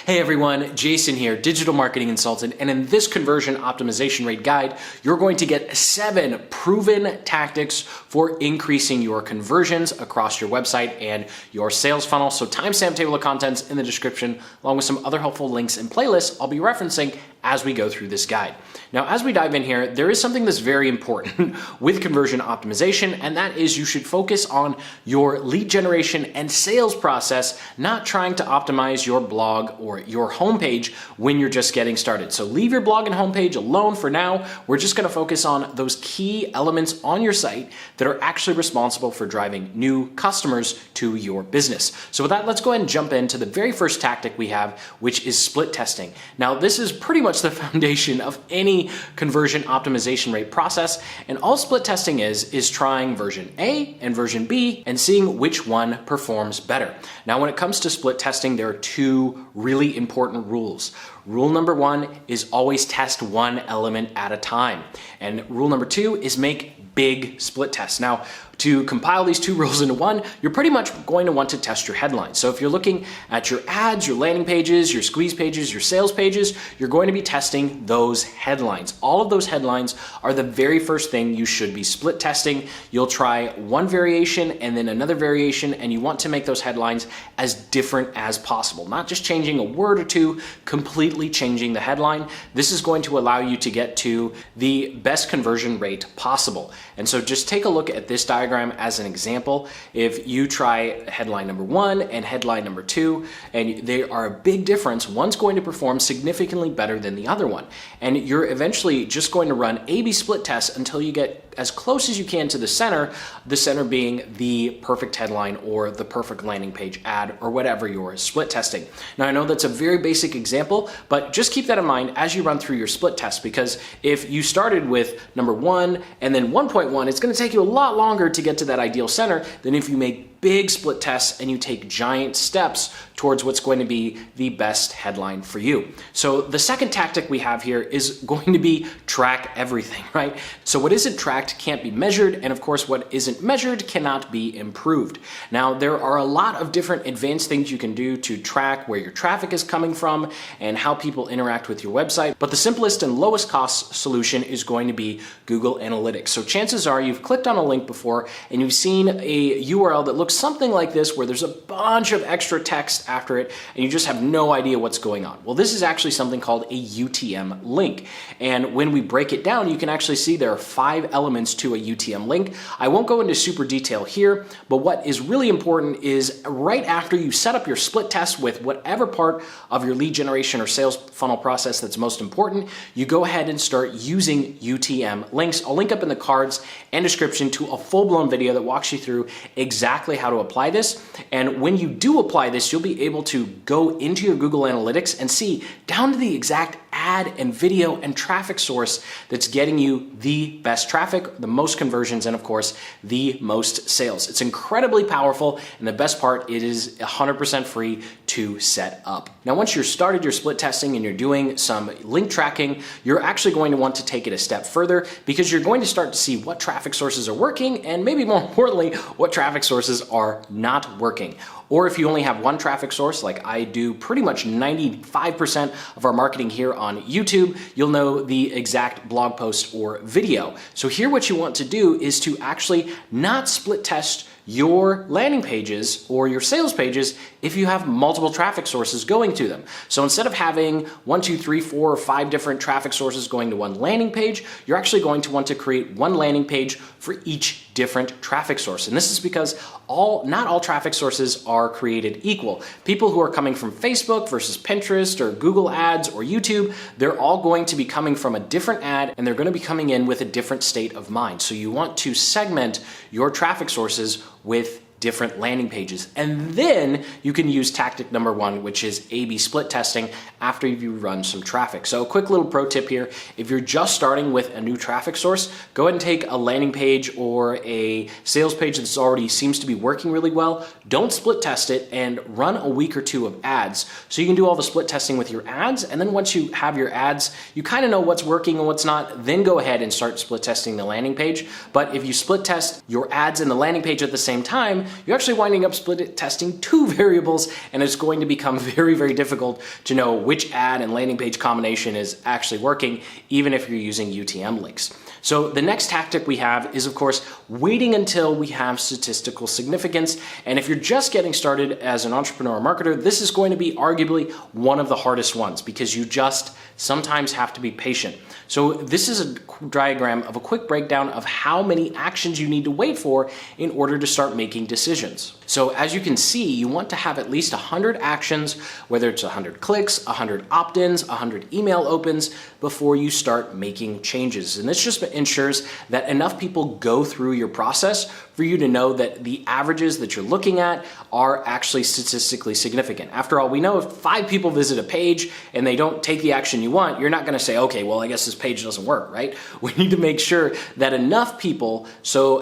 Hey everyone, Jason here, digital marketing consultant, and in this conversion optimization rate guide, you're going to get 7 proven tactics for increasing your conversions across your website and your sales funnel. So timestamp table of contents in the description, along with some other helpful links and playlists I'll be referencing as we go through this guide. Now, as we dive in here, there is something that's very important with conversion optimization, and that is you should focus on your lead generation and sales process, not trying to optimize your blog or your homepage when you're just getting started. So leave your blog and homepage alone for now. We're just going to focus on those key elements on your site that are actually responsible for driving new customers to your business. So with that, let's go ahead and jump into the very first tactic we have, which is split testing. Now, this is pretty much the foundation of any conversion optimization rate process, and all split testing is trying version A and version B and seeing which one performs better. Now, when it comes to split testing, there are 2 really important rules. Rule number 1 is always test one element at a time, and rule number 2 is make big split tests. Now, to compile these 2 rules into one, you're pretty much going to want to test your headlines. So if you're looking at your ads, your landing pages, your squeeze pages, your sales pages, you're going to be testing those headlines. All of those headlines are the very first thing you should be split testing. You'll try one variation and then another variation, and you want to make those headlines as different as possible, not just changing a word or two, completely changing the headline. This is going to allow you to get to the best conversion rate possible. And so just take a look at this diagram as an example. If you try headline number 1 and headline number 2, and they are a big difference, one's going to perform significantly better than the other one. And you're eventually just going to run A/B split tests until you get as close as you can to the center being the perfect headline or the perfect landing page ad or whatever you're split testing. Now, I know that's a very basic example, but just keep that in mind as you run through your split test, because if you started with number 1 and then 1.1, it's going to take you a lot longer to get to that ideal center than if you make big split tests and you take giant steps towards what's going to be the best headline for you. So the second tactic we have here is going to be track everything, right? So what isn't tracked can't be measured, and of course what isn't measured cannot be improved. Now, there are a lot of different advanced things you can do to track where your traffic is coming from and how people interact with your website, but the simplest and lowest cost solution is going to be Google Analytics. So chances are you've clicked on a link before and you've seen a URL that looks something like this, where there's a bunch of extra text after it and you just have no idea what's going on. Well, this is actually something called a UTM link. And when we break it down, you can actually see there are 5 elements to a UTM link. I won't go into super detail here, but what is really important is right after you set up your split test with whatever part of your lead generation or sales funnel process that's most important, you go ahead and start using UTM links. I'll link up in the cards and description to a full-blown video that walks you through exactly how to apply this. And when you do apply this, you'll be able to go into your Google Analytics and see down to the exact ad and video and traffic source that's getting you the best traffic, the most conversions, and of course, the most sales. It's incredibly powerful, and the best part, it is 100% free to set up. Now, once you're started your split testing and you're doing some link tracking, you're actually going to want to take it a step further, because you're going to start to see what traffic sources are working, and maybe more importantly, what traffic sources are not working. Or if you only have one traffic source, like I do pretty much 95% of our marketing here on YouTube, you'll know the exact blog post or video. So here what you want to do is to actually not split test your landing pages or your sales pages if you have multiple traffic sources going to them. So instead of having 1, 2, 3, 4, or 5 different traffic sources going to one landing page, you're actually going to want to create one landing page for each different traffic source. And this is because not all traffic sources are created equal. People who are coming from Facebook versus Pinterest or Google Ads or YouTube, they're all going to be coming from a different ad, and they're going to be coming in with a different state of mind. So you want to segment your traffic sources with different landing pages. And then you can use tactic number 1, which is A/B split testing after you run some traffic. So a quick little pro tip here: if you're just starting with a new traffic source, go ahead and take a landing page or a sales page that's already seems to be working really well. Don't split test it and run a week or 2 of ads. So you can do all the split testing with your ads, and then once you have your ads, you kind of know what's working and what's not, then go ahead and start split testing the landing page. But if you split test your ads and the landing page at the same time, you're actually winding up split testing 2 variables, and it's going to become very, very difficult to know which ad and landing page combination is actually working, even if you're using UTM links. So the next tactic we have is, of course, waiting until we have statistical significance. And if you're just getting started as an entrepreneur or marketer, this is going to be arguably one of the hardest ones because you just sometimes have to be patient. So this is a diagram of a quick breakdown of how many actions you need to wait for in order to start making decisions. So as you can see, you want to have at least 100 actions, whether it's 100 clicks, 100 opt-ins, 100 email opens, before you start making changes. And this just ensures that enough people go through your process for you to know that the averages that you're looking at are actually statistically significant. After all, we know if 5 people visit a page and they don't take the action you want, you're not going to say, okay, well, I guess this page doesn't work, right? We need to make sure that enough people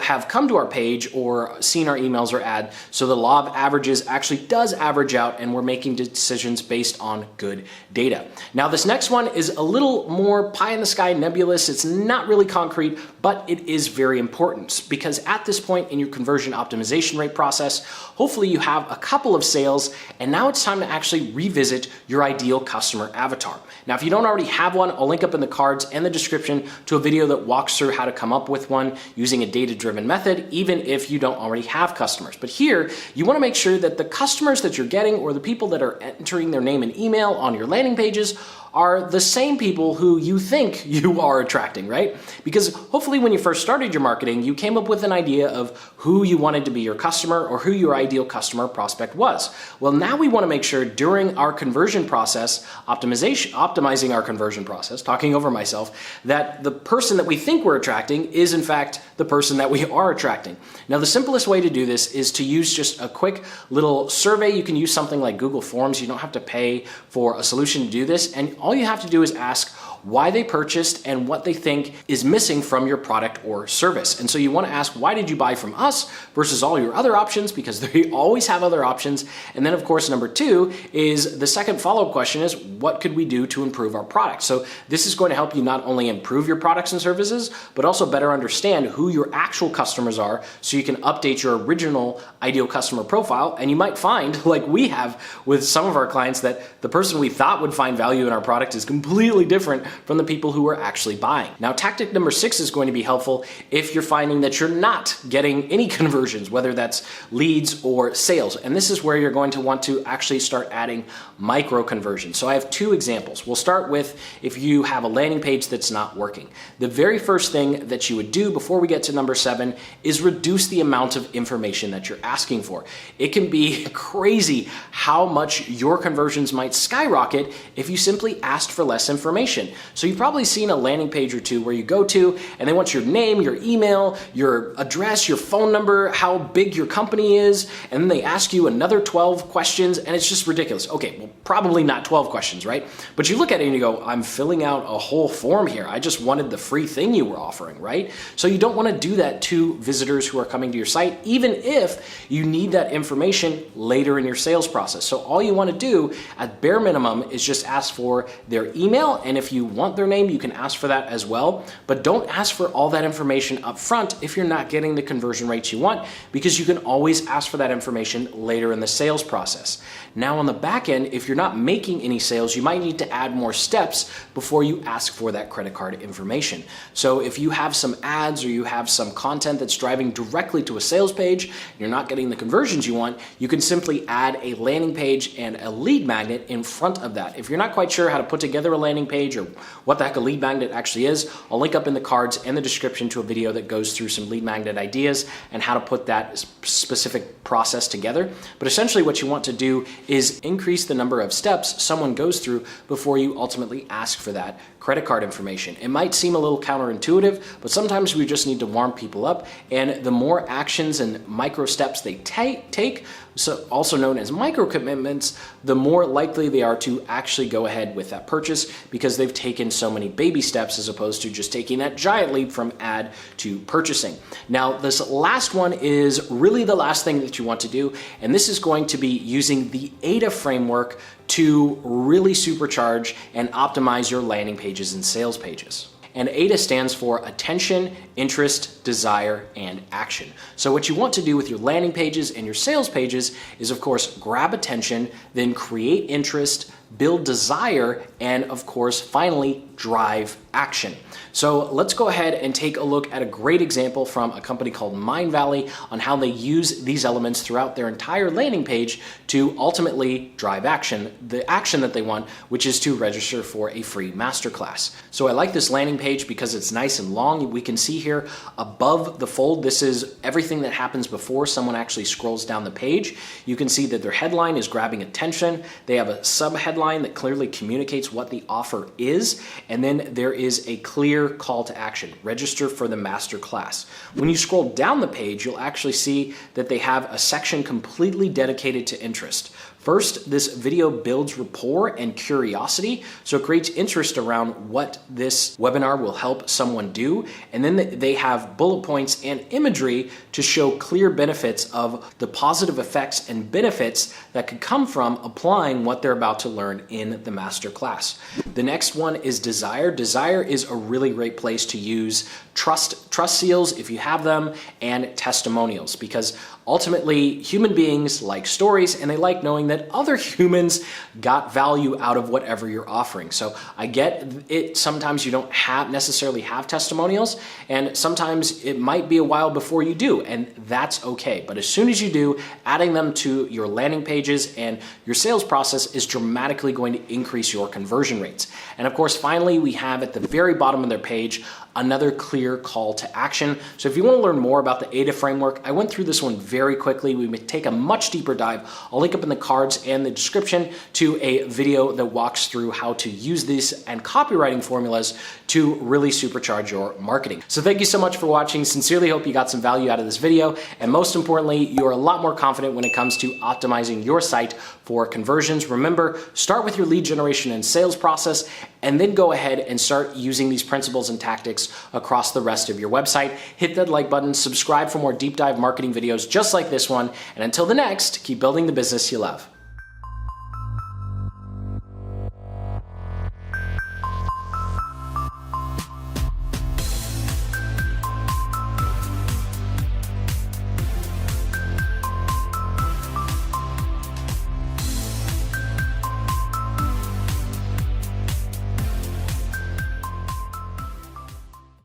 have come to our page or seen our emails or ad, so the law of averages actually does average out and we're making decisions based on good data. Now, this next one is a little more pie in the sky nebulous. It's not really concrete, but it is very important because at this point in your conversion optimization rate process, hopefully you have a couple of sales, and now it's time to actually revisit your ideal customer avatar. Now, if you don't already have one, I'll link up in the cards and the description to a video that walks through how to come up with one using a data-driven method, even if you don't already have customers. But here, you want to make sure that the customers that you're getting or the people that are entering their name and email on your landing pages are the same people who you think you are attracting, right? Because hopefully when you first started your marketing, you came up with an idea of who you wanted to be your customer or who your ideal customer prospect was. Well, now we want to make sure during our conversion process, optimizing our conversion process, talking over myself, that the person that we think we're attracting is in fact the person that we are attracting. Now, the simplest way to do this is to use just a quick little survey. You can use something like Google Forms. You don't have to pay for a solution to do this. And all you have to do is ask why they purchased and what they think is missing from your product or service. And so you want to ask, why did you buy from us versus all your other options? Because they always have other options. And then of course, number 2 is the second follow-up question is, what could we do to improve our product? So this is going to help you not only improve your products and services, but also better understand who your actual customers are so you can update your original ideal customer profile. And you might find, like we have with some of our clients, that the person we thought would find value in our product is completely different from the people who are actually buying. Now, tactic number 6 is going to be helpful if you're finding that you're not getting any conversions, whether that's leads or sales. And this is where you're going to want to actually start adding micro conversions. So I have 2 examples. We'll start with if you have a landing page that's not working. The very first thing that you would do before we get to number 7 is reduce the amount of information that you're asking for. It can be crazy how much your conversions might skyrocket if you simply asked for less information. So you've probably seen a landing page or 2 where you go to and they want your name, your email, your address, your phone number, how big your company is, and then they ask you another 12 questions, and it's just ridiculous. Okay, well, probably not 12 questions, right? But you look at it and you go, I'm filling out a whole form here. I just wanted the free thing you were offering, right? So you don't want to do that to visitors who are coming to your site, even if you need that information later in your sales process. So all you want to do at bare minimum is just ask for their email, and if you want their name, you can ask for that as well, but don't ask for all that information up front if you're not getting the conversion rates you want, because you can always ask for that information later in the sales process. Now on the back end, if you're not making any sales, you might need to add more steps before you ask for that credit card information. So if you have some ads or you have some content that's driving directly to a sales page, you're not getting the conversions you want, you can simply add a landing page and a lead magnet in front of that. If you're not quite sure how to put together a landing page or what the heck a lead magnet actually is, I'll link up in the cards and the description to a video that goes through some lead magnet ideas and how to put that specific process together. But essentially what you want to do is increase the number of steps someone goes through before you ultimately ask for that credit card information. It might seem a little counterintuitive, but sometimes we just need to warm people up, and the more actions and micro steps they take, so also known as micro commitments, the more likely they are to actually go ahead with that purchase because they've taken so many baby steps as opposed to just taking that giant leap from ad to purchasing. Now, this last one is really the last thing that you want to do, and this is going to be using the Aida Framework to really supercharge and optimize your landing pages and sales pages. And AIDA stands for attention, interest, desire, and action. So what you want to do with your landing pages and your sales pages is, of course, grab attention, then create interest, build desire, and of course, finally, drive action. So let's go ahead and take a look at a great example from a company called Mindvalley on how they use these elements throughout their entire landing page to ultimately drive action, the action that they want, which is to register for a free masterclass. So I like this landing page because it's nice and long. We can see here above the fold, this is everything that happens before someone actually scrolls down the page. You can see that their headline is grabbing attention. They have a sub-headline that clearly communicates what the offer is. And then there is a clear call to action, register for the master class. When you scroll down the page, you'll actually see that they have a section completely dedicated to interest. First, this video builds rapport and curiosity, so it creates interest around what this webinar will help someone do. And then they have bullet points and imagery to show clear benefits of the positive effects and benefits that could come from applying what they're about to learn in the master class. The next one is desire. Desire is a really great place to use trust seals if you have them, and testimonials, because ultimately human beings like stories and they like knowing that other humans got value out of whatever you're offering. So I get it, sometimes you don't necessarily have testimonials, and sometimes it might be a while before you do, and that's okay. But as soon as you do, adding them to your landing pages and your sales process is dramatically going to increase your conversion rates. And of course, finally, we have at the very bottom of their page another clear call to action. So if you want to learn more about the Aida Framework, I went through this one very quickly. We may take a much deeper dive. I'll link up in the cards and the description to a video that walks through how to use these and copywriting formulas to really supercharge your marketing. So thank you so much for watching. Sincerely hope you got some value out of this video. And most importantly, you're a lot more confident when it comes to optimizing your site for conversions. Remember, start with your lead generation and sales process, and then go ahead and start using these principles and tactics across the rest of your website. Hit that like button, subscribe for more deep dive marketing videos just like this one, and until the next, keep building the business you love.